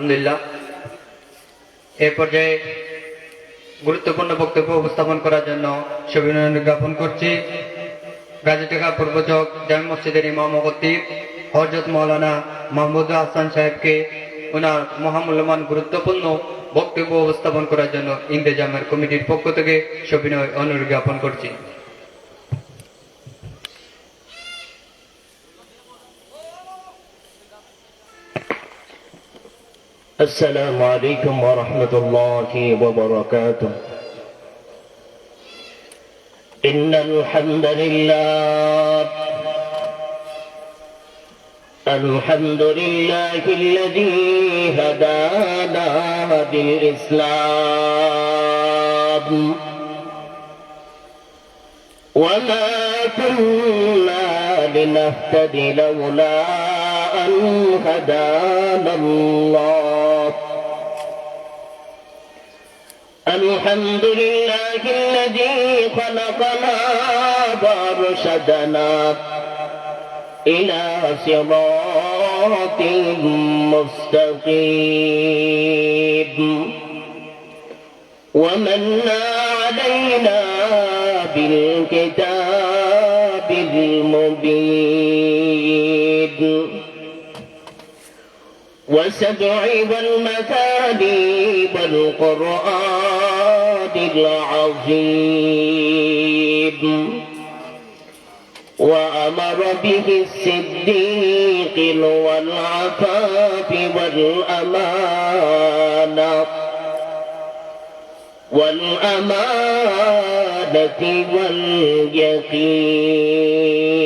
আলহামদুলিল্লাহ। এ পর্যায়ে গুরুত্বপূর্ণ বক্তব্য উপস্থাপন করার জন্য অভিনন্দন জ্ঞাপন করছি গাজীটাকা পূর্বচক জামে মসজিদের ইমাম ও খতিব হযরত মাওলানা মাহমুদ হাসান সাহেবকে ওনার মহামূল্যবান গুরুত্বপূর্ণ বক্তব্য উপস্থাপন করার জন্য ইন্তেজামের কমিটির পক্ষ থেকে সবিনয় অনুরোধ জ্ঞাপন করছি। السلام عليكم ورحمة الله وبركاته. إن الحمد لله الذي هدانا بالإسلام وما كنا لنهتدي لولا أن هدانا الله. الحمد لله الذي خلقنا وأرشدنا إلى صراط مستقيم ومن علينا بالكتاب المبين والسبع والمثاني والقرآن العظيم وأمر به الصديق والعفاف والأمانة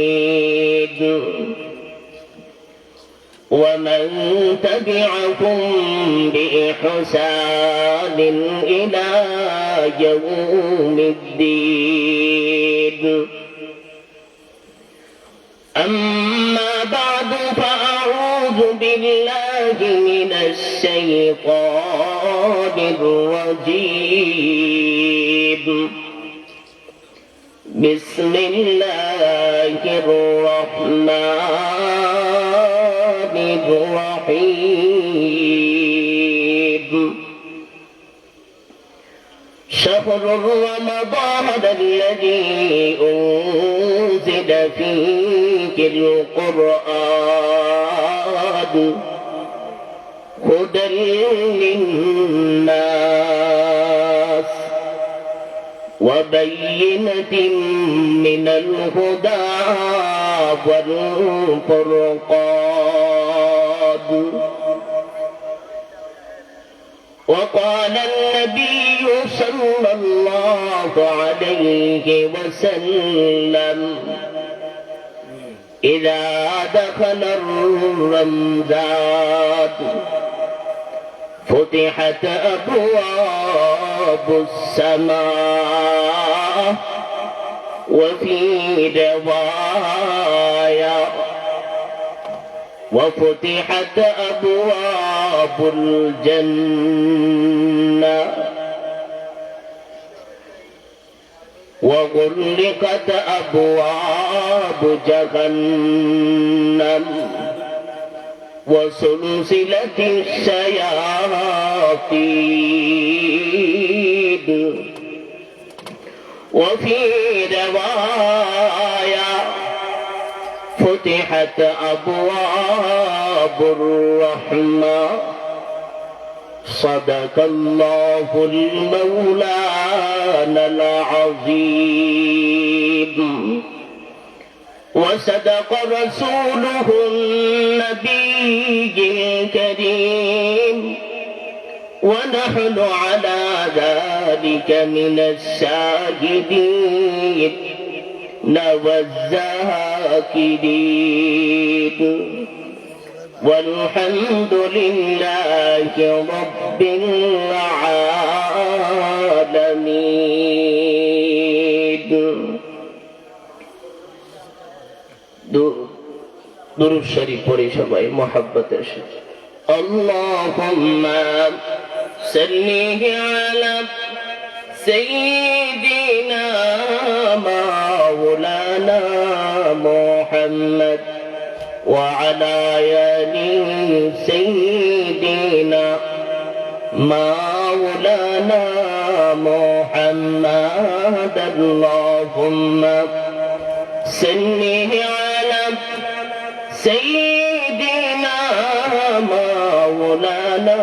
واليقين ومن تبعهم بإحسان إلى يوم الدين. أما بعد فأعوذ بالله من الشيطان الرجيم. بسم الله الرحمن الرحيم. شهر رمضان الذي أنزل فيه القرآن هدى للناس وبينة من الهدى والفرقان. وقال النبي صلى الله عليه وسلم إذا دخل الرمضان فتحت أبواب السماء وفي رواية وفتحت أبواب الجنة وغلقت أبواب جهنم وسلسلت الشياطين وفي رواية فتحت أبواب الرحمة. صدق الله المولانا العظيم وصدق رسوله النبي الكريم ونحن على ذلك من الشاهدين والذاكرين والحمد لله رب العالمين. दुरूद शरीफ पढ़ी सबाई मोहब्बतेर साथे अल्लाहुम्मा सल्ली अला सय्यिदिना मौलाना मुहम्मद وعلى آل سيدنا سيدنا مولانا محمد اللهم صل على سيدنا مولانا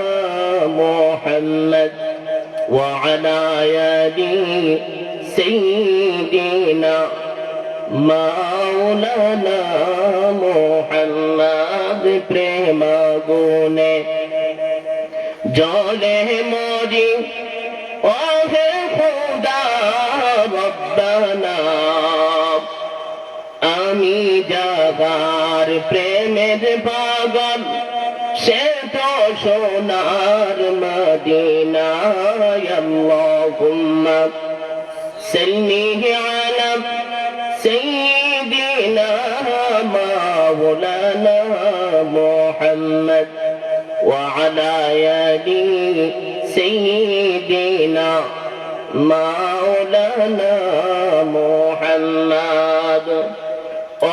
محمد وعلى آل سيدنا مولانا محمد প্রেম গুণে জলে মরি ওহে খোদা রব্বানা আমি যাবার প্রেমের পাগল সে তো সোনার মদিনা আল্লাহুম্মা সাল্লি আলা সাইয়্যিদিনা মাওলানা মুহাম্মদ ওয়া আলা আলি সাইয়্যিদিনা মাওলানা মুহাম্মদ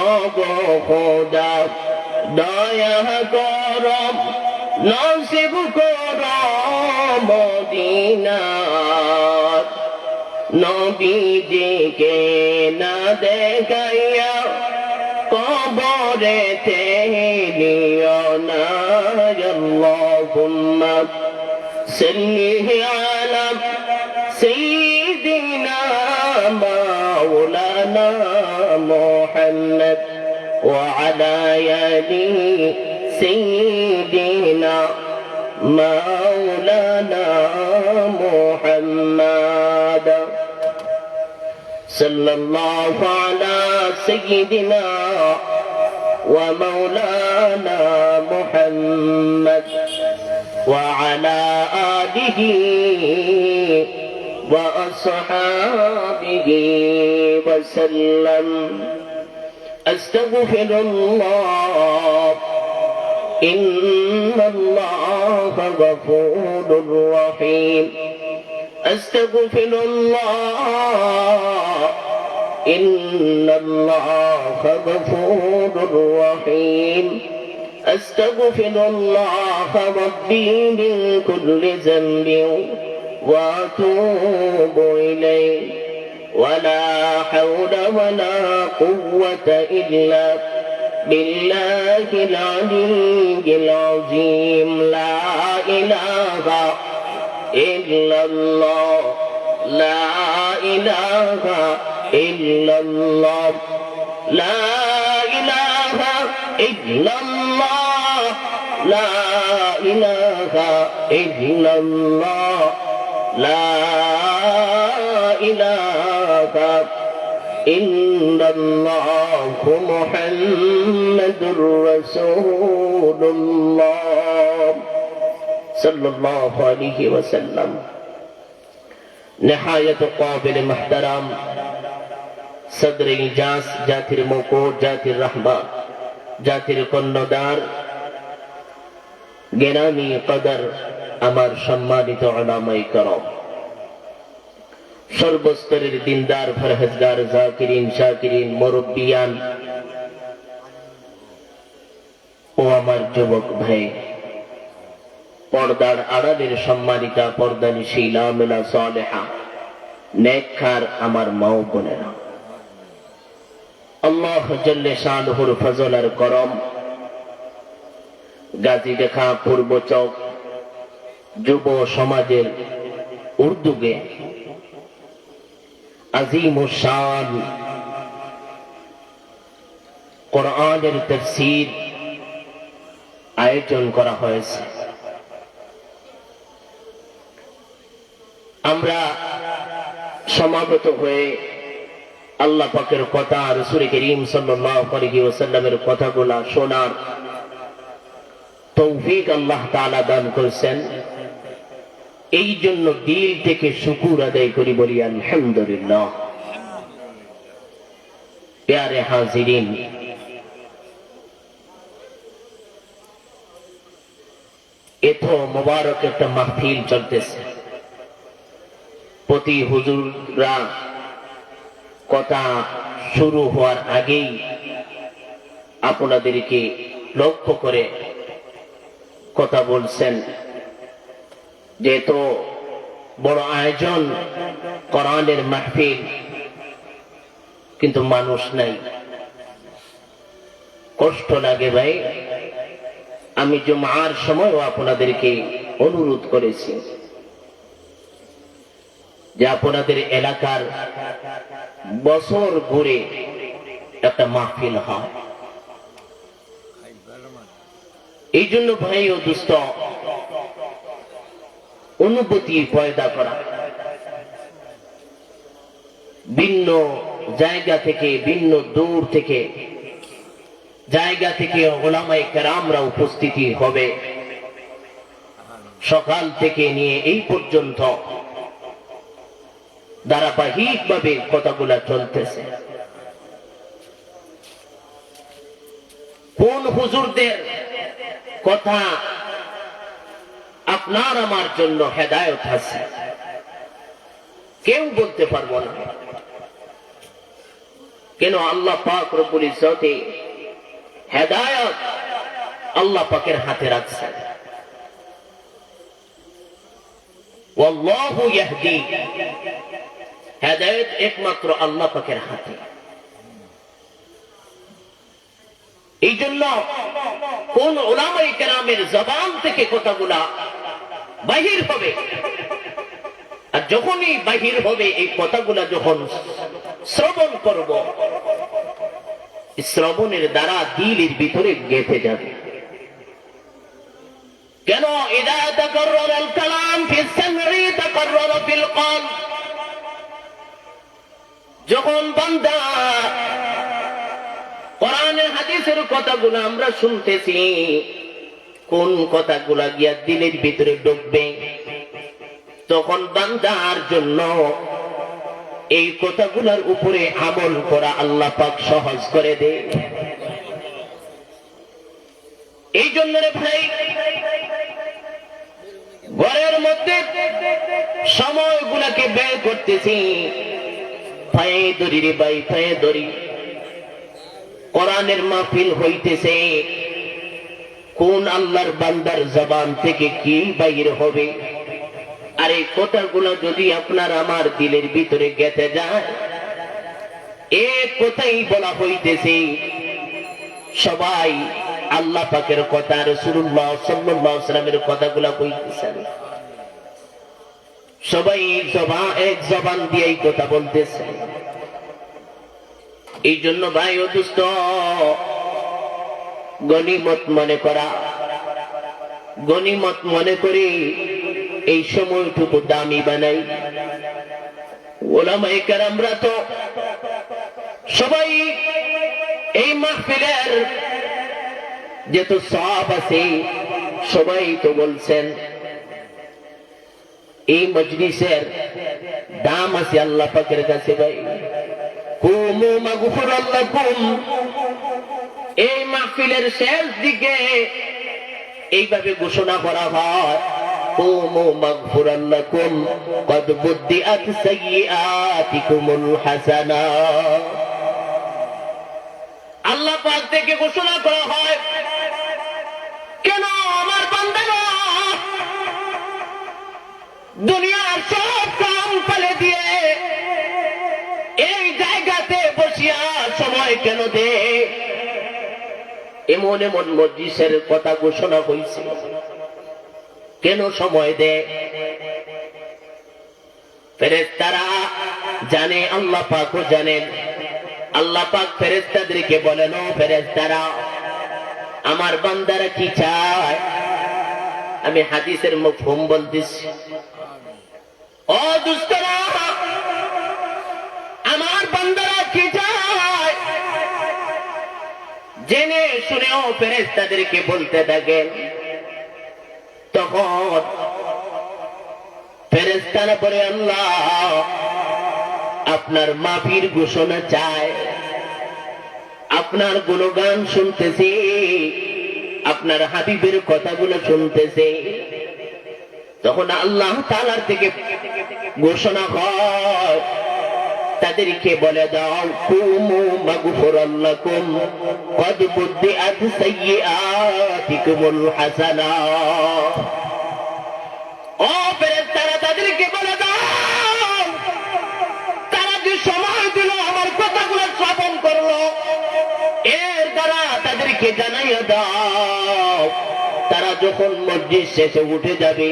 ও গো খোদা দয়া করো নসিব করো মদিনা নবীজিকে না দেখাইয়া কবরেতে নিও না আল্লাহুম্মা সাল্লি আলা সাইয়্যিদিনা মাওলানা মুহাম্মদ ওয়া আলা আলি সাইয়্যিদিনা মাওলানা মুহাম্মদ সাল্লাল্লাহু আলা সাইয়্যিদিনা ওয়া মাওলানা মুহাম্মদ ওয়া আলা আলিহি ওয়া আসহাবিহি ওয়া সাল্লাম আস্তাগফিরুল্লাহ إن الله غفور رحيم أستغفر الله إن الله غفور رحيم أستغفر الله ربي من كل ذنب وأتوب إليه ولا حول ولا قوة إلا بالله العلي العظيم لا إله إلا الله لا إله إلا الله لا إله إلا الله لا إله إلا الله لا إله إلا الله محمد رسول الله صلى الله عليه وسلم نهاية قابل محترم صدر إجاز জাতির মুকুট জাতির রাহবা জাতির কর্ণধার জ্ঞানী কদর আমার সম্মানিত উলামায়ে কেরাম সর্বস্তরের দিনদার ফরহেজগার জাকিরিন শাকিরিন মুরব্বিয়ান ও আমার যুবক ভাই পর্দার আড়ালের সম্মানিতা পর্দানিশী লামিনা সালেহা নেককার আমার মা ও বোনেরা আল্লাহ জাল্লে শানুহুর ফজল আর করম গাজী দেখা পূর্ব চক যুব সমাজের উদ্যোগে আজিম শান কোরআনের তাফসীর আয়োজন করা হয়েছে। আমরা সমাগত হয়ে আল্লাহ পাকের কথা রাসূল করিম সাল্লাল্লাহু আলাইহি ওয়াসাল্লামের কথাগুলো শোনার তৌফিক আল্লাহ তাআলা দান করেছেন। এই জন্য দিল থেকে শুকর আদায় করি, বলি আলহামদুলিল্লাহ। প্যারে হাজিরিন, এত মোবারক একটা মাহফিল চলতেছে। প্রতি হুজুররা কথা শুরু হওয়ার আগেই আপনাদেরকে লক্ষ্য করে কথা বলছেন, যেহেতু বড় আয়োজন কোরআনের মাহফিল, কিন্তু মানুষ নাই, কষ্ট লাগে ভাই। আমি জুমার সময়ও আপনাদেরকে অনুরোধ করেছি যে আপনাদের এলাকার বছর ঘুরে একটা মাহফিল হয়। এই জন্য ভাই ও দুস্থ অনুভূতি পয়দা করা, ভিন্ন জায়গা থেকে, ভিন্ন দূর থেকে জায়গা থেকে ওলামায়ে কেরামরা উপস্থিতি হবে। সকাল থেকে নিয়ে এই পর্যন্ত ধারাবাহিকভাবে কথাগুলা চলতেছে। কোন হুজুরদের কথা আপনার আমার জন্য হেদায়েত আছে কেউ বলতে পারবো না। কেন? আল্লাহ পাক রব্বুল ইজ্জতে হেদায়েত আল্লাহ পাকের হাতে রাখছেন। ওয়াল্লাহু ইয়াহদি, হেদায়েত একমাত্র আল্লাহ পাকের হাতে। এই জন্য কোন উলামায়ে কেরামের জবান থেকে কথাগুলা বাহির হবে, আর যখনই বাহির হবে এই কথাগুলা যখন শ্রবণ করব, শ্রবণের দ্বারা দিলের ভিতরে গেঁথে যাবে। কেন? ইদা তাকাররারা আল কালাম ফিস সামঈ তাকাররারা ফিল কলব। যখন বান্দা কোরআনের হাদিসের কথাগুলো আমরা শুনতেছি, কোন কথাগুলা গিয়া দিলের ভিতরে ঢুকবে, তখন বান্দার জন্য এই কথাগুলোর উপরে আমল করা আল্লাহ পাক সহজ করে দেয়। এই জন্য রে ভাই, ঘরের মধ্যে সময়গুলাকে ব্যয় করতেছি, পায়ে ধরি রে ভাই, পায়ে ধরি। কোরআনের মাহফিল হইতেছে, কোন আল্লাহর বান্দার জবান থেকে কি বাইর হবে, আর এই কথাগুলো যদি আপনার আমার দিলের ভিতরে গেঁথে যায়, এক কথাই বলা হইতেছে, সবাই আল্লাহ পাকের কথা, রাসূলুল্লাহ সাল্লাল্লাহু আলাইহি ওয়াসাল্লামের কথাগুলো কইতেছেন, সবাই এক জবান দিয়ে এই কথা বলতেছে। এই জন্য ভাই ও দোস্ত, গনিমত মনে করা, গনিমত মনে করে এই সময়টুকু দামি বানাই। ওলামায়ে কেরামরা তো সবাই এই মাহফিলের যেহেতু সওয়াব আছে, সবাই তো বলছেন এই মজলিসের দাম আছে আল্লাহ পাকের কাছে। ভাই কুমু মাগফিরাল লাকুম, এই মাহফিলের শেষ দিকে এইভাবে ঘোষণা করা হয়, কুমু মাগফিরাল লাকুম কদ বুদ্দিআত সাইয়্যাতিকুমুল হাসানা। আল্লাহ পাক থেকে ঘোষণা করা হয়, কেন আমার বান্দারা দুনিয়ার সব কাম ফেলে দিয়ে এই জায়গাতে বসিয়া সময় কেন দে? এমন এমন মজলিসের কথা ঘোষণা হয়েছে, কেন সময় দে? ফেরেশতারা জানে, আল্লাহ পাকও জানেন। আল্লাহ পাক ফেরেশতাদেরকে বলেন, ও ফেরেশতারা, আমার বান্দারা কি চায়? আমি হাদিসের মফহুম বলতেছি। ও দুস্তরা, আমার বান্দারা কি চায়? জেনে শুনেও ফেরেশতাদেরকে বলতে থাকেন। তখন ফেরেশতারা বলে, আল্লাহ আপনার মাফির ঘোষণা চায়, আপনার গুণগান শুনতেছি, আপনার হাবিবের কথাগুলো শুনতেছে। তখন আল্লাহ তাআলার থেকে ঘোষণা হয়, তাদেরকে বলে দাও, কুমু মাগফিরাল লাকুম কদ বুদ্দিআত সাইয়্যাতিকুমুল হাসানা। ও ফেরেশতারা তাদেরকে বলে দাও, তারা যে সময় দিল আমার কথাগুলো শ্রবণ করলো, এর দ্বারা তাদেরকে জানাইয়া দাও তারা যখন মসজিদ শেষে উঠে যাবে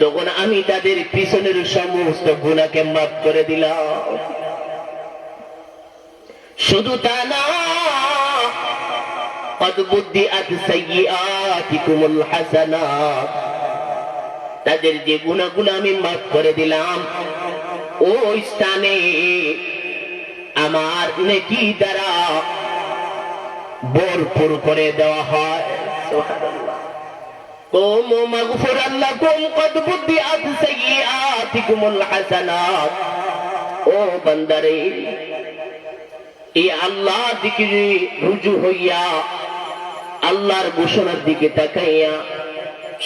তখন আমি তাদের পিছনের সমস্ত গুনাহকে মাফ করে দিলাম। শুধু তা না, قد بدأت سيئاتكم الحسنات, তাদের যে গুনাহগুলো আমি মাফ করে দিলাম ওই স্থানে আমার নেকি দ্বারা ভরপুর করে দেওয়া হয়। সুবহানাল্লাহ। قوموا مغفرا لكم قد بدأت سيئاتكم الحسنات, ও বান্দারে এই আল্লাহর দিকে রুজু হইয়া আল্লাহর ঘোষণার দিকে তাকাইয়া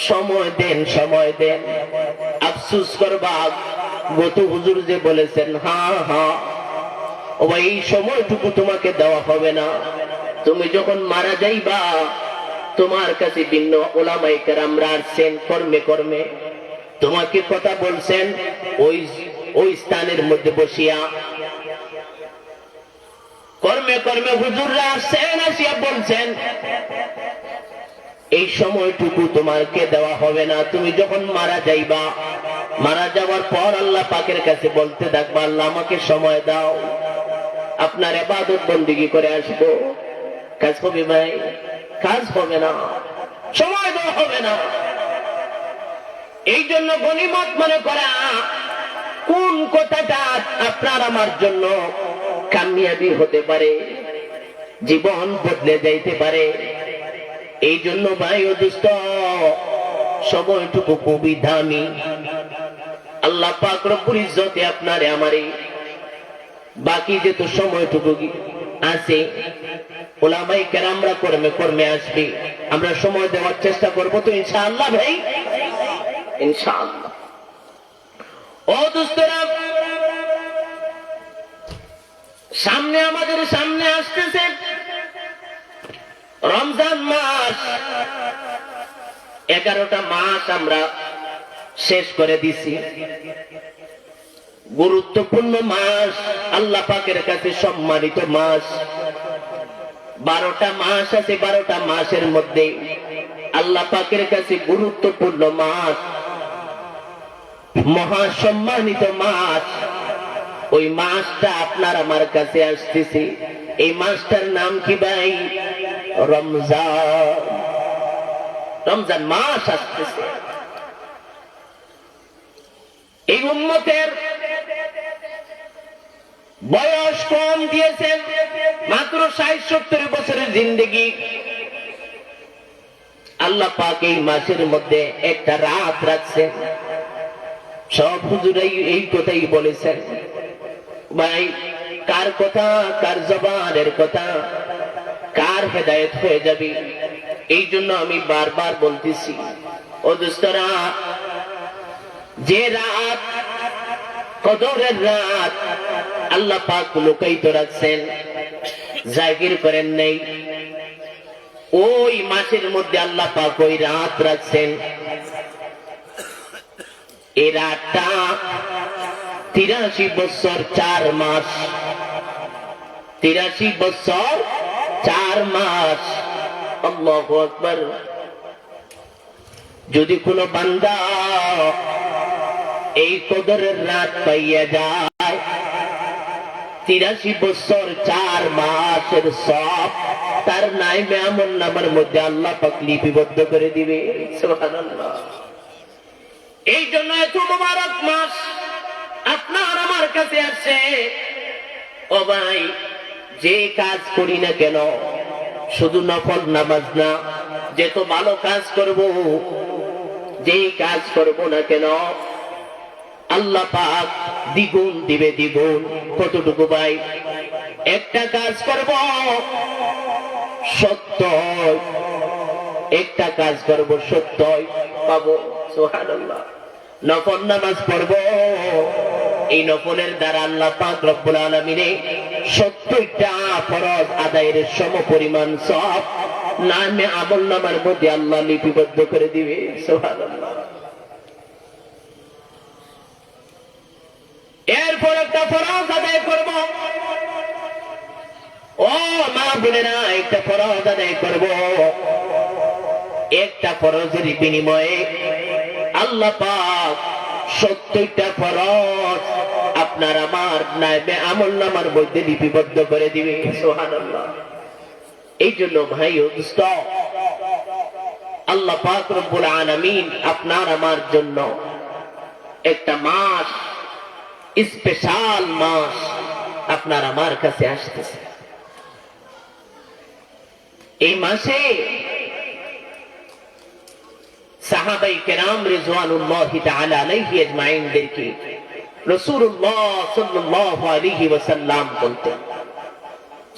সময় দেন, সময় দেন। আফসোস করবা গত হুজুর যে বলেছেন হ্যাঁ হ্যাঁ ও ভাই এই সময়টুকু তোমাকে দেওয়া হবে না। তুমি যখন মারা যাইবা তোমার কাছে ভিন্ন ওলামায়ে কেরামরা আসছেন কর্মে কর্মে, তোমাকে কথা বলছেন ওই স্থানের মধ্যে বসিয়া। কর্মে কর্মে হুজুররা আসছেন, আসিয়া বলছেন এই সময়টুকু তোমাকে দেওয়া হবে না। তুমি যখন মারা যাইবা, মারা যাওয়ার পর আল্লাহ পাকের কাছে বলতে থাকবা আল্লাহ আমাকে সময় দাও, আপনার ইবাদত বন্দেগী করে আসবো। কাজ হবে ভাই? কাজ হবে না, সময় দেওয়া হবে না। এই জন্য গনিমত মনে করা কোন কথাটা আপনার আমার জন্য কামিয়াবি হতে পারে, জীবন বদলে যাইতে পারে। এই জন্য ভাই ও দোস্ত, সময়টুকু খুবই দামি। আল্লাহ পাক রব্বুল ইজ্জতে আপনারে আমারে বাকি যেত সময়টুকু আছে ওলামায়ে কেরামরা কর্মে কর্মে আসবে, আমরা সময় দেওয়ার চেষ্টা করব তো ইনশাআল্লাহ ভাই, ইনশাআল্লাহ। ও দোস্তরা, সামনে আমাদের সামনে আসতেছে রমজান মাস। 11টা মাস আমরা শেষ করে দিছি। গুরুত্বপূর্ণ মাস, আল্লাহ পাকের কাছে সম্মানিত মাস। 12টা মাস আছে, 12টা মাসের মধ্যে আল্লাহ পাকের কাছে গুরুত্বপূর্ণ মাস, মহাসম্মানিত মাস। ওই মাসটা আপনার আমার কাছে আসতেছে। এই মাসটার নাম কি ভাই? রমজান। রমজান মাস আসতেছে। এই উম্মতের বয়স কম দিয়েছেন, মাত্র 60-70 বছরের জিন্দেগি। আল্লাহ পাক এই মাসের মধ্যে একটা রাত রাখছেন। সব হুজুরাই এই কথাই বলেছেন। ভাই কার কথা, কার জবানের কথা, কার হেদায়েত হয়ে যাবে। এই জন্য আমি বারবার বলতেছি ও দোস্তরা, যে রাত কদরের রাত আল্লাহ পাক লুকায়িত রাখছেন, জাহির করেন নাই, ওই মাসের মধ্যে আল্লাহ পাক ওই রাত রাখছেন। এই রাতটা 83 বছর 4 মাস, 83 বছর 4 মাস। আল্লাহু আকবার। যদি কোনো বান্দা এই কদরের রাত পাইয়া যায়, 83 বছর 4 মাসের সব তার নামে আমল নামার মধ্যে আল্লাহ পাক লিপিবদ্ধ করে দিবে। সুবহানাল্লাহ। এই জন্য এত মুবারক মাস আপনার আমার কাছে আসছে। ও ভাই, যে কাজ করি না কেন, শুধু নফল নামাজ না, যত ভালো কাজ করব, যে কাজ করব না কেন আল্লাহ পাক দ্বিগুণ দিবে, দ্বিগুণ। কতটুকু ভাই? একটা কাজ করব সত্য, একটা কাজ করব সত্য পাবো। সুবহানাল্লাহ। নফল নামাজ পড়ব, এই নফলের দ্বারা আল্লাহ পাক রব্বুল আলামিন 70টা ফরজ আদায়ের সমপরিমাণ সওয়াব নামে আমল নামার মধ্যে আল্লাহ লিপিবদ্ধ করে দিবে। সুবহানাল্লাহ। এরপর একটা ফরজ আদায় করব। ও মা বোনেরা, একটা ফরজ আদায় করব। একটা ফরজের বিনিময়ে আল্লাহ পাক 70টা ফরজ আপনার আমার নামে আমলনামার মধ্যে লিপিবদ্ধ করে দিবে। সুবহানাল্লাহ। এই জন্য ভাই ও দোস্ত, আল্লাহ পাক রব্বুল আলামিন আপনার আমার জন্য একটা মাস, স্পেশাল মাস আপনার আমার কাছে আসতেছে। এই মাসে সাহাবাই কেরাম রিজওয়ানুল্লাহি তাআলা আলাইহি আজমাইনদেরকে রাসূলুল্লাহ সাল্লাল্লাহু আলাইহি ওয়াসাল্লাম বলতেন,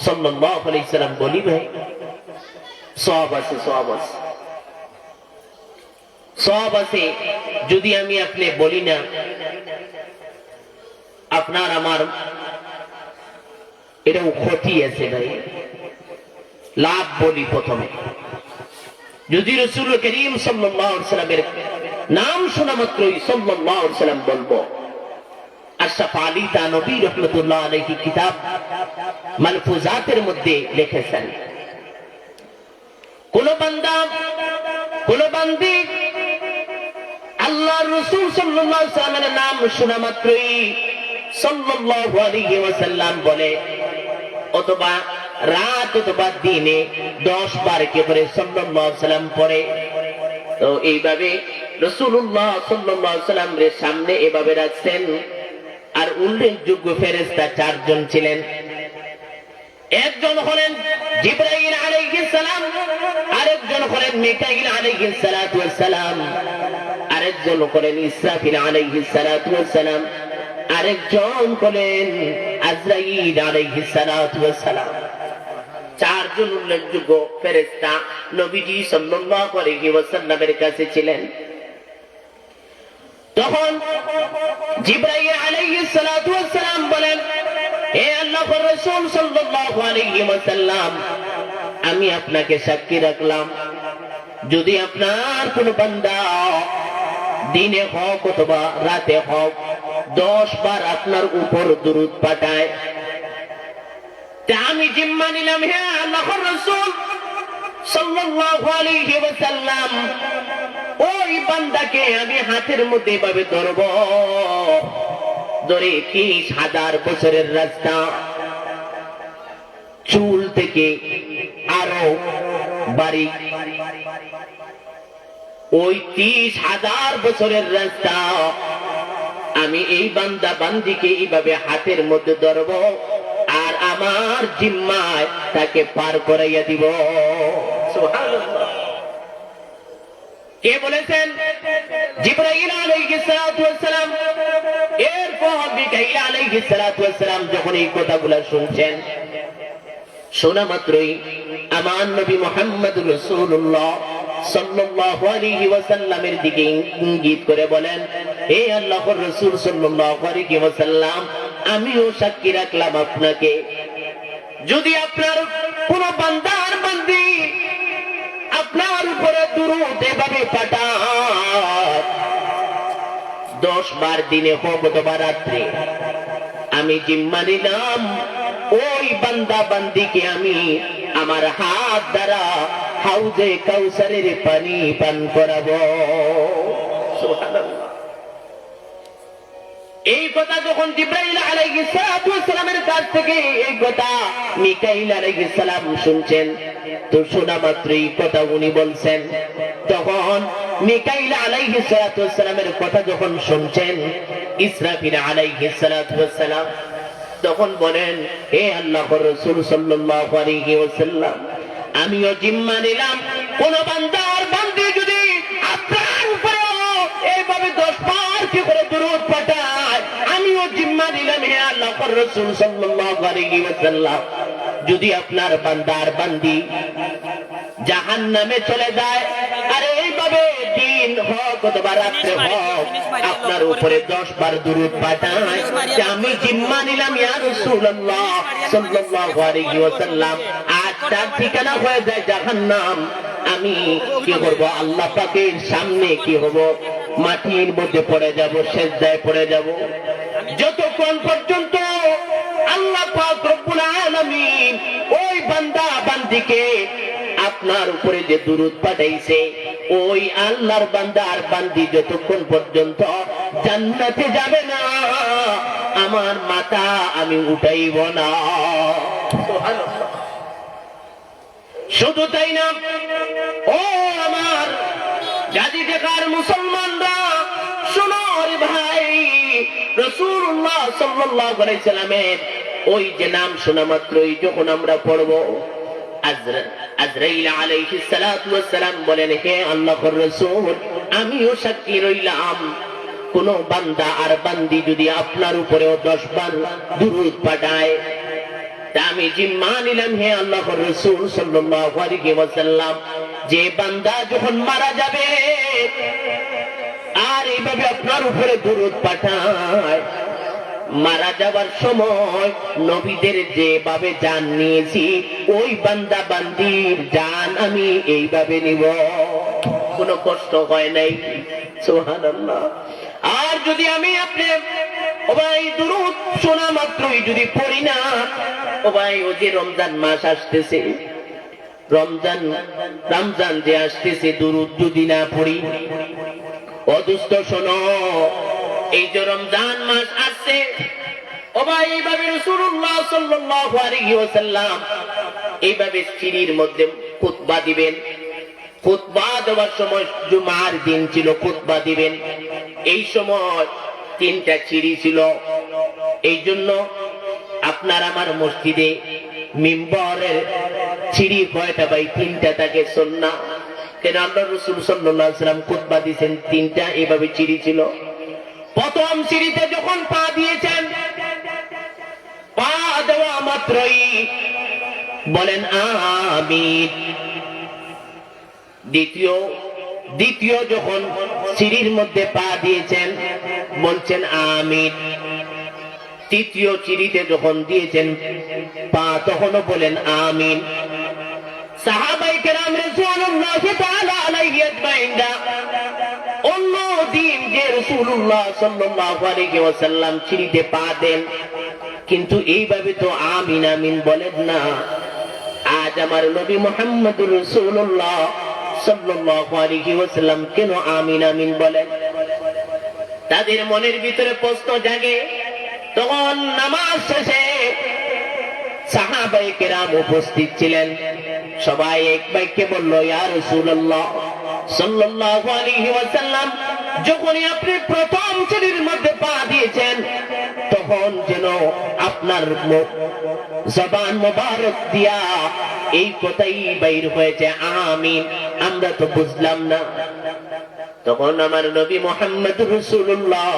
সাল্লাল্লাহু আলাইহি সাল্লাম বলি ভাই সওয়াব আছে, সওয়াব আছে, সওয়াব আছে। যদি আমি আপনি বলি না, আপনার আমার এটাও ক্ষতি আছে ভাই। লাভ বলি প্রথমে, যদি রাসূল করিম সাল্লাল্লাহু আলাইহি সাল্লামের নাম শোনা মাত্রই সাল্লাল্লাহু আলাইহি সাল্লাম বলবো। আশরাফ আলী তানবী রাহমাতুল্লাহ আলাইহি কিতাব মালফুজাতের মধ্যে লিখেছেন, কোন বান্দা, কোন বান্দি আল্লাহর রাসূল সাল্লাল্লাহু আলাইহি সাল্লামের নাম শোনা মাত্রই সাল্লাল্লাহু আলাইহি ওয়াসাল্লাম বলে, অথবা রাত অথবা দিনে 10 বার কে করে সাল্লাল্লাহু আলাইহি সাল্লাম পড়ে। তো এইভাবে রাসূলুল্লাহ সাল্লাল্লাহু আলাইহি সাল্লামের সামনে এভাবে রাখছেন। আর উল্লেখযোগ্য ফেরেশতা 4 জন ছিলেন। একজন হলেন জিবরাইল আলাইহিস সালাম, আরেকজন হলেন মিকাইল আলাইহিস সালাতু ওয়াস সালাম, আরেকজন হলেন ইসরাফিল আলাইহিস সালাতু ওয়াস সালাম, আরেকজন হলেন আজরাইল আলাইহিস সালাতু ওয়াস সালাম। 4 জন উল্লেখযোগ্য ফেরেশতা নবীজি সাল্লাল্লাহু আলাইহি ওয়াসাল্লামের কাছে ছিলেন। তখন জিবরাইল আলাইহিস সালাতু ওয়াস সালাম বলেন, হে আল্লাহর রাসূল সাল্লাল্লাহু আলাইহি ওয়াসাল্লাম, আমি আপনাকে সাক্ষী রাখলাম, যদি আপনার কোন বান্দা দিনে হোক অথবা রাতে হোক 10 বার আপনার উপর দুরূদ পাঠায়, তা আমি জিম্মা নিলাম, হে আল্লাহর রাসূল সাল্লাল্লাহু আলাইহি ওয়াসাল্লাম, ওই বান্দাকে আমি হাতের মধ্যে এভাবে ধরব, ধরে 30,000 বছরের রাস্তা, চুল থেকে আরো বাড়ি, ওই 30,000 বছরের রাস্তা আমি এই বান্দা বান্দিকে এইভাবে হাতের মধ্যে ধরব, আর আমার জিম্মায় তাকে পার করাইয়া দিব। সুবহানাল্লাহ। কে বলেছেন? জিবরাইল আলাইহিস সালাতু ওয়াস সালাম। এরপর মিকাইল আলাইহিস সালাতু ওয়াস সালাম যখন এই কথাগুলো শুনছেন, শোনা মাত্রই আমার নবী মুহাম্মদুর রাসূলুল্লাহ সাল্লাল্লাহু আলাইহি ওয়াসাল্লামের দিকে ইঙ্গিত করে বলেন, হে আল্লাহর রাসূল সাল্লাল্লাহু আলাইহি ওয়াসাল্লাম, আমিও সাক্ষী রাখলাম আপনাকে, যদি আপনার কোন বান্দার বান্দি আপনার উপরে দুরূদ এভাবে পাঠায় 10 বার দিনে হোক অথবা রাত্রে, আমি জিম্মা নিলাম ওই বান্দা বান্দিকে আমি আমার হাত দ্বারা হাউজে কাউসারের পানি পান করাবো। সুবহানাল্লাহ। এই কথা যখন জিবরাইল আলাইহিস সালাতু ওয়াস সালামের কাছ থেকে এই কথা মিকাইল আলাইহিস সালাম শুনছেন, তো শোনা মাত্রই কথা উনি বলছেন, তখন মিকাইল আলাইহিস সালাতু ওয়াস সালামের কথা যখন শুনছেন ইসরাফিল আলাইহিস সালাতু ওয়াস সালাম, তখন বলেন, হে আল্লাহর রাসূল সাল্লাল্লাহু আলাইহি ওয়াসাল্লাম, আমিও জিম্মা নিলাম, কোন বান্দার বান্দি যদি আপনার উপরে এইভাবে 10 বার কি করে দুরূদ পাঠায়, আমিও জিম্মা নিলাম, হে আল্লাহর রাসূল সাল্লাল্লাহু আলাইহি ওয়াসাল্লাম, যদি আপনার বান্দার বান্দি জাহান্নামে চলে যায়, আর এইভাবে দিন হোক অথবা রাত্রে হোক আপনার উপরে 10 বার দুরূদ পাঠায়, আমি জিম্মা নিলাম ইয়া রাসূলুল্লাহ সাল্লাল্লাহু আলাইহি ওয়াসাল্লাম, আর তার ঠিকানা হয়ে যায় জাহান্নাম, আমি কি করব? আল্লাহ পাকের সামনে কি হব? মাটির মধ্যে পড়ে যাব, সেজদায় পড়ে যাব। যত যতক্ষণ পর্যন্ত আল্লাহ পাক রব্বুল আলামিন ওই বান্দা বান্দিকে আপনার উপরে যে দুরূদ পাঠাইছে, ওই আল্লাহর বান্দা আর বান্দি যতক্ষণ পর্যন্ত জান্নাতে যাবে না, আমার মাথা আমি উঠাইব না। সুবহানাল্লাহ। শুধু তাই না, ও আমার গাজী ঢাকার মুসলমানরা, শোনো রে ভাই, রাসূলুল্লাহ সাল্লাল্লাহু আলাইহি সাল্লামের ওই যে নাম শোনা মাত্রই যখন আমরা পড়ব, আজরাইল আলাইহিস সালাতু ওয়াস সালাম বলেন, হে আল্লাহর রাসূল, আমিও সাক্ষী রইলাম, কোন বান্দা আর বান্দি যদি আপনার উপরেও 10 বার দুরূদ পাঠায়, তা আমি জিম্মা নিলাম, হে আল্লাহর রাসূল সাল্লাল্লাহু আলাইহি ওয়াসাল্লাম, যে বান্দা যখন মারা যাবে আর এইভাবে আপনার উপরে দুরূদ পাঠায়, মারা যাবার সময় নবীদের যেভাবে জান নিয়েছি, ওই বান্দা বান্দির জান আমি এইভাবে নিব, কোনো কষ্ট হয় নাই। সুবহানাল্লাহ। আর যদি আমি আপনি ও ভাই দুরূদ শোনা মাত্রই যদি পড়ি না, ও ভাই ও যে রমজান মাস আসতেছে, রমজান যে আসতেছে, দুরূদ যদি না পড়ি, অদুষ্ট শোনো, এই যে রমজান মাস আসছে, ও ভাই এইভাবে রাসূলুল্লাহ সাল্লাল্লাহু আলাইহি ওয়াসাল্লাম এইভাবে সিঁড়ির মধ্যে খুতবা দিবেন। খুতবা দেওয়ার সময়, জুমার দিন ছিল, খুতবা দিবেন, এই সময় 3টা সিঁড়ি ছিল। এই জন্য আপনার আমার মসজিদে মিম্বরের সিঁড়ি কয়টা ভাই? 3টা থাকে সুন্নাহ। কেন? আল্লাহ রাসূল সাল্লাল্লাহু আলাইহি ওয়াসাল্লাম খুতবা দিয়েছেন 3টা, এইভাবে সিঁড়ি ছিল। প্রথম সিঁড়িতে যখন পা দিয়েছেন, পা দেওয়া মাত্রই বলেন আমিন। দ্বিতীয় যখন সিঁড়ির মধ্যে পা দিয়েছেন, বলছেন আমিন। তৃতীয় সিঁড়িতে যখন দিয়েছেন পা, তখনও বলেন আমিন। সাহাবায়ে কেরাম রাদিয়াল্লাহু তাআলা আলাইহিম আজমাইনরা অন্য দিন যে রাসূলুল্লাহ সাল্লাল্লাহু আলাইহি ওয়াসাল্লাম সিঁড়িতে পা দেন, কিন্তু এইভাবে তো আমিন আমিন বলেন না। আজ আমার নবী মুহাম্মদুর রাসূলুল্লাহ সাল্লাল্লাহু আলাইহি ওয়াসাল্লাম কেন আমিন আমিন বলেন? তাদের মনের ভিতরে প্রশ্ন জাগে। তখন নামাজ শেষে সাহাবায়ে কেরাম উপস্থিত ছিলেন, সবাই এক বাক্যে বলল, ইয়া রাসূলুল্লাহ সাল্লাল্লাহু আলাইহি ওয়াসাল্লাম, যখনই আপনি প্রথম সিঁড়ির মধ্যে পা দিয়েছেন, তখন যেন আপনার জবান মোবারক দিয়া এই কথাই বাইর হয়েছে আমিন, আমরা তো বুঝলাম না। তখন আমার নবী মুহাম্মদুর রাসূলুল্লাহ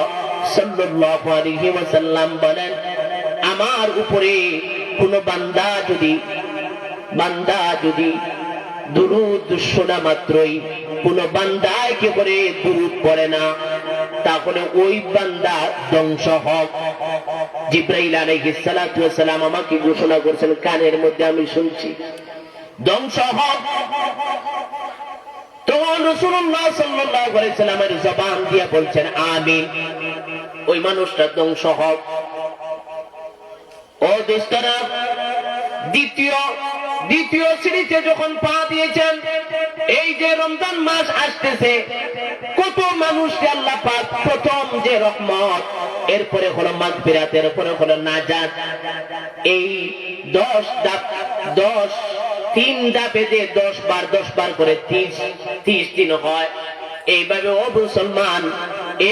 সাল্লাল্লাহু আলাইহি ওয়াসাল্লাম বলেন, আমার উপরে কোন বান্দা যদি দুরূদ শোনা মাত্রই কোন বান্দায় কি করে দুরূদ পড়ে না, তাহলে ওই বান্দা ধ্বংস হোক। জিবরাইল আলাইহিস সালাতু ওয়াস সালাম আমাকে ঘোষণা করেছেন, কানের মধ্যে আমি শুনছি, ধ্বংস হোক। তখন রাসূলুল্লাহ সাল্লাল্লাহু আলাইহি সাল্লামের জবান দিয়ে বলছেন আমিন, ওই মানুষটা ধ্বংস হোক। ও দোস্তরা, দ্বিতীয় সিঁড়িতে যখন পা দিয়েছেন, এই যে রমজান মাস আসতেছে, কত মানুষকে আল্লাহ পাক প্রথম যে রহমত, এরপরে হলো মাগফিরাত, এরপরে হলো নাজাত, এই 3 ধাপে যে 10 বার করে 30 দিন হয়। এইভাবে ও মুসলমান,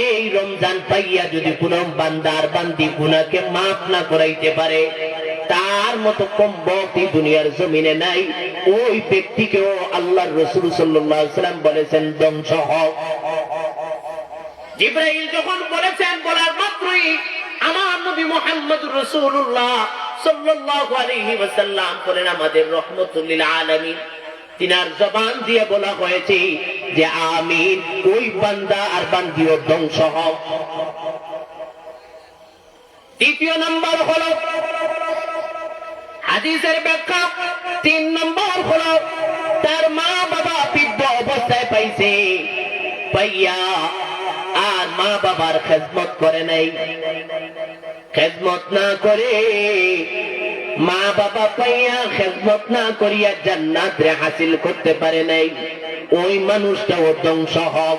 এই রমজান পাইয়া যদি কোন বান্দার বান্দি গুনাহকে মাফ না করাইতে পারে, তার মতো কম বক্তি দুনিয়ার জমিনে নাই। ওই ব্যক্তিকেও আল্লাহর রাসূল সাল্লাল্লাহু আলাইহি ওয়াসাল্লাম বলেছেন ধ্বংস হোক। জিবরাইল যখন বলেছেন, বলার মাত্রই আমার নবী মুহাম্মদুর রাসূলুল্লাহ সাল্লাল্লাহু আলাইহি ওয়াসাল্লাম বলেন, আমাদের রহমাতুল লিল আলামিন, তিনার জবান দিয়ে বলা হয়েছে যে আমিন, ওই বান্দা আর বান্দিও ধ্বংস হোক। দ্বিতীয় নম্বর হলো হাদিসের ব্যাখ্যা। 3 নম্বর হলো তার মা বাবা বৃদ্ধ অবস্থায় পাইয়া আর মা বাবার খেদমত করে নাই। খেদমত না করে, মা বাবা পাইয়া খেদমত না করিয়া জান্নাত রে হাসিল করতে পারে নাই, ওই মানুষটাও ধ্বংস হোক।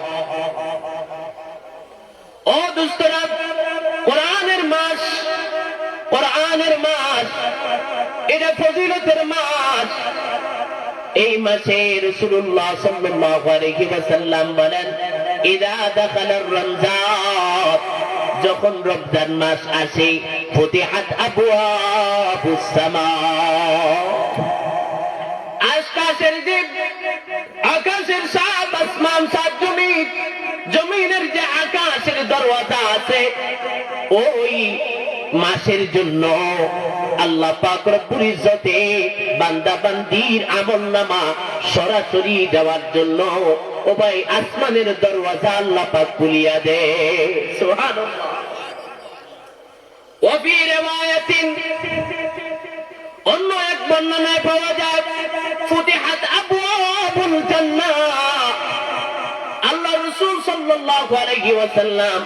ও দুস্তরা, কোরআনের মাস, কোরআনের মাস, এটা ফজিলতের মাস। এই মাসে রাসূলুল্লাহ সাল্লাল্লাহু আলাইহি ওয়াসাল্লাম বলেন, ইযা দাখালার রমজান, যখন রমজান মাস আসে, ফুতিহাত আবওয়াবুস সামা, আকাশের যে আকাশের সাত আসমান, সাত জমিন, জমিনের যে আকাশের দরওয়াজা আছে, ওই মাসের জন্য আল্লাহ পাক রব্বুল ইজ্জতে বান্দা বান্দির আমলনামা সরাসরি দেওয়ার জন্য ও ভাই আসমানের দরওয়াজা আল্লাহ পাক খুলিয়া দেয়। সুবহানাল্লাহ। ওয়া ফি রিওয়ায়াতিন, অন্য এক বর্ণনায় পাওয়া যায়, ফুতিহাত আবওয়াবুল জান্নাহ। আল্লাহ রাসূল সাল্লাল্লাহু আলাইহি ওয়াসাল্লাম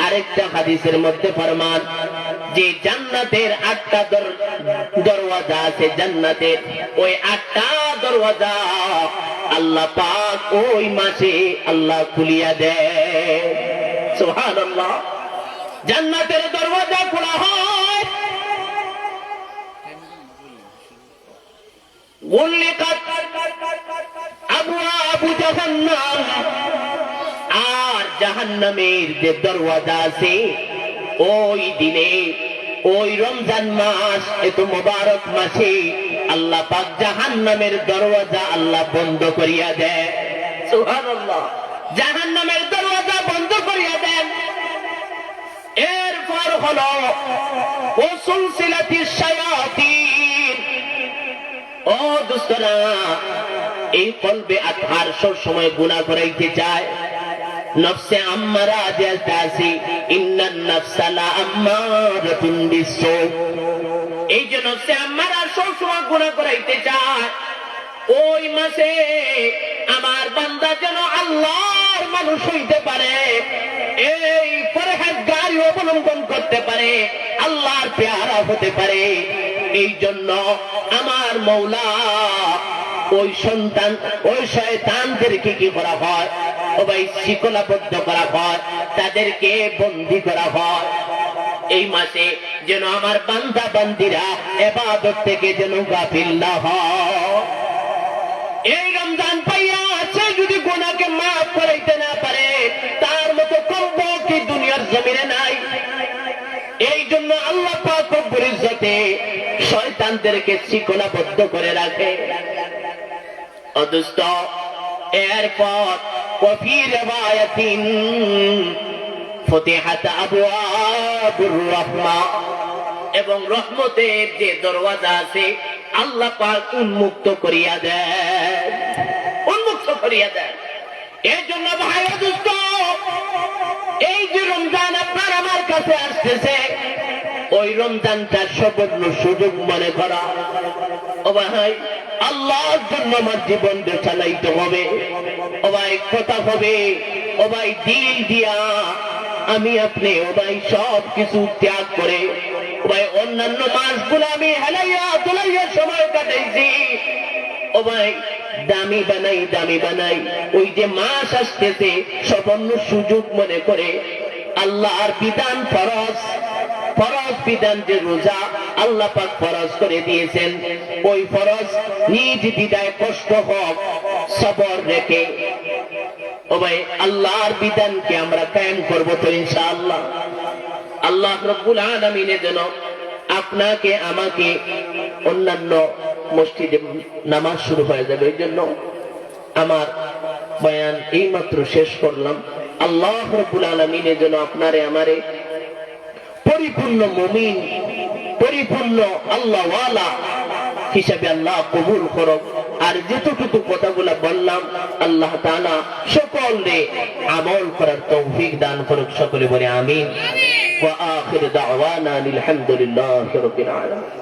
আরেকটা হাদিসের মধ্যে ফরমান যে জান্নাতের 8টা দরওয়াজা আছে, জান্নাতের ওই 8টা দরওয়াজা আল্লাহ পাক ওই মাসে আল্লাহ খুলিয়া দেয়। সুবহানাল্লাহ। জান্নাতের দরওয়াজা খোলা হয়, গুলিকাত আবওয়াবু জাহান্নাম, আর জাহান্নামের যে দরওয়াজা আছে, ওই দিনে, ওই রমজান মাস, এত মোবারক মাসে আল্লাহ পাক জাহান্নামের দরওয়াজা আল্লাহ বন্ধ করিয়া দেয়। সুবহানাল্লাহ। জাহান্নামের দরওয়াজা বন্ধ করিয়া দেন। এরপর হলো ওয়াসুলসিলাতিশ শায়াতিন। ও দোস্তরা, এই কলবে আতহার সব সময় গুনাহ করাইতে চায়, নফসে আম্মারা যে আছে, ইন্নান নাফসা লা আম্মারাতুন বিসসু, এই যে নফসে আম্মারা সব সময় গুনাহ করাইতে চায়, ওই মাসে আমার বান্দা যেন আল্লাহর মানুষ হইতে পারে, এই পরহেজগারি অবলম্বন করতে পারে, আল্লাহর পেয়ারা হতে পারে, এই জন্য আমার মওলা ওই সন্তান, ওই শয়তানদেরকে কি করা হয়, ও ভাই শিকলাবদ্ধ করা হয়, তাদেরকে বন্দী করা হয়। এই মাসে যেন আমার বান্দা বান্দিরা ইবাদত থেকে যেন গাফিল না হয়। এই রমজান পাইয়া আছে যদি গুনাহকে মাফ করাইতে না পারে, তার মতো কম্ব কি দুনিয়ার জমিনে নাই। এই জন্য আল্লাহ পাক রব্বুল ইজ্জতে শয়তানদেরকে শিকলাবদ্ধ করে রাখে। অদুস্ত, এরপর ওয়াফি রিওয়ায়াতিন ফুতিহাত আবওয়াবুর রাহমা, এবং রহমতের যে দরওয়াজা আছে আল্লাহ পাক উন্মুক্ত করিয়া দেন, উন্মুক্ত করিয়া দেন। এই জন্য ভাই অদুস্ত, এই যে রমজান আপনার আমার কাছে আসতেছে, ওই রমজানটা সুবর্ণ সুযোগ মনে করা। ও ভাই, আল্লাহর জন্য আমার জীবনটা চালাইতে হবে। ও ভাই, কথা হবে, ও ভাই দিল দিয়া আমি আপনি, ও ভাই সব কিছু ত্যাগ করে, ও ভাই অন্যান্য মাসগুলো আমি হেলাইয়া তোলাইয়া সময় কাটাইছি, ও ভাই দামি বানাই, দামি বানাই, ওই যে মাস আসতেছে সুবর্ণ সুযোগ মনে করে আল্লাহর বিধান ফরজ, ফরজ বিধান যে রোজা আল্লাহ পাক ফরজ করে দিয়েছেন, ওই ফরজ নিজ বিদায় কষ্ট হোক সবর রেখে, ও ভাই আল্লাহর বিধানকে আমরা কায়েম করব তো ইনশাআল্লাহ। আল্লাহ রব্বুল আলামিনের যেন আপনাকে আমাকে, অন্যান্য মসজিদে নামাজ শুরু হয়ে যাবে, এই জন্য আমার বয়ান এইমাত্র শেষ করলাম। আল্লাহ রব্বুল আলামিনের যেন আপনারে আমারে পরিপূর্ণ মুমিন, পরিপূর্ণ আল্লাহওয়ালা হিসাবে আল্লাহ কবুল করুক। আর যতটুকু কথাগুলা বললাম আল্লাহ তাআলা সকলে আমল করার তৌফিক দান করুক। সকলে বলে আমিন। ওয়া আখির দাওয়ানা আলহামদুলিল্লাহি রাব্বিল আলামিন।